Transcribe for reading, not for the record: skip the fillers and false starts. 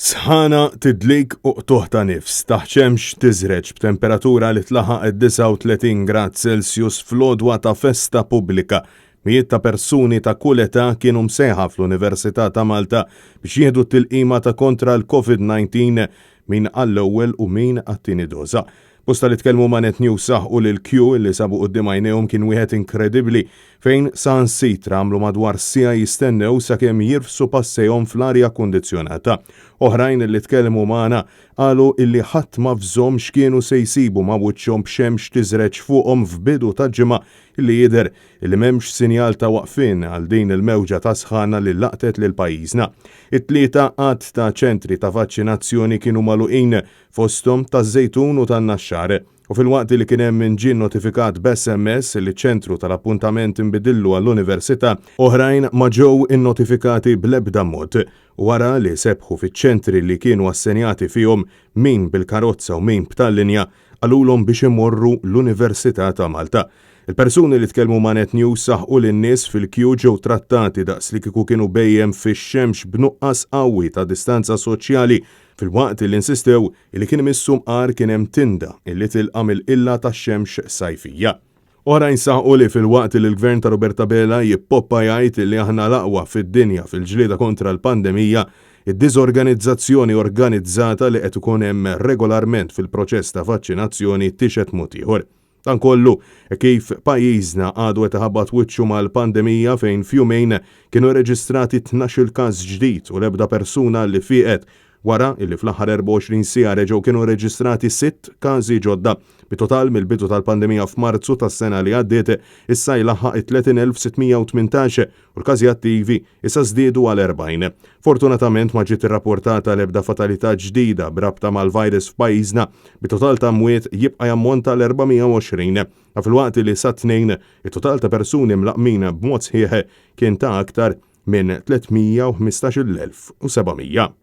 Sħana tidlik u toħta nifs, taħċemx tiżreġ b'temperatura li tlaħaq 39 grad Celsius fl-għodwa ta' festa pubblika. Mijiet ta' persuni ta' kull età kienu msejħa fl-Università ta' Malta biex jieħdu t-tilqima ta' kontra l-COVID-19 min għall-ewwel u min għat-tieni doża. Posta li tkellmu ma' Net News saħqu li l-Q li sabu quddiem għajnejhom kien wieħed inkredibbli fejn sansitra għamlu madwar sija jistennew sakemm jirfsu passejhom fl-arja kundizzjonata. Oħrajn li tkellmu magħna qalu illi ħadd ma fżhom x'kienu se jsibu ma' wiċċhom b'xemx tiżreġ fuqhom f'bidu ta' ġimgħa illi jidher illi m'hemmx sinjal ta' waqfien għal din il-mewġa ta' sħana li laqtet lil pajjiżna. It-tlieta qatt ta' ċentri ta' vaċċinazzjoni kienu magħluqin fosthom taż-Żejtun u tan-Naxxar. U fil-waqt li kien hemm ġie notifikat b'SMS li ċ-ċentru tal-appuntament inbidillu għall-Università, oħrajn ma ġew innotifikati bl-ebda mod. Wara li sebħu fiċ-ċentri li kienu assenjati fihom min bil-karozza u min b'tal-linja qalulhom biex imorru l-Università ta' Malta. Il-persuni li tkellmu ma' Net News saħqu li n-nies fil-Q ġew trattati daqs li kieku kienu bejjem fix-xemx b'nuqqas qawwi ta' distanza soċjali fil-waqt li insistew li kien imissum qar kien hemm tinda illi tilqa' mill-qilla tax-xemx sajfija. Oħrajn saħqu li fil-waqt li l-Gvern ta' Roberta Bela jippoppa jgħid li aħna l-aqwa fid-dinja fil-ġlieda kontra l-pandemija, id-diżorganizzazzjoni organizzata li qed ikun hemm regolarment fil-proċess ta' vaċċinazzjoni tixet mod ieħor. Dan kollu kif pajjiżna għadu qed iħabbat wiċċu mal-pandemija fejn f'jumejn kienu reġistrati 12 każ ġdid u l-ebda persuna li fieqet wara illi fl-aħħar 24 siegħa reġgħu kienu reġistrati 6 każi ġodda. Bitotal mill-bidu tal-pandemija f'Marzu tas-sena li għaddiet issa jlaħħaq 30,618 u l-każi attivi issa żdiedu għal 40. Fortunatament ma ġiet irrapportata l-ebda fatalità ġdida b'rabta mal-virus f'pajjiżna, bitotal ta' mwiet jibqa' jammonta l-420. Fil-waqt li sa tnejn it-total ta' persuni mlaqmin b'mod sħiħ kien ta' aktar minn 315,700.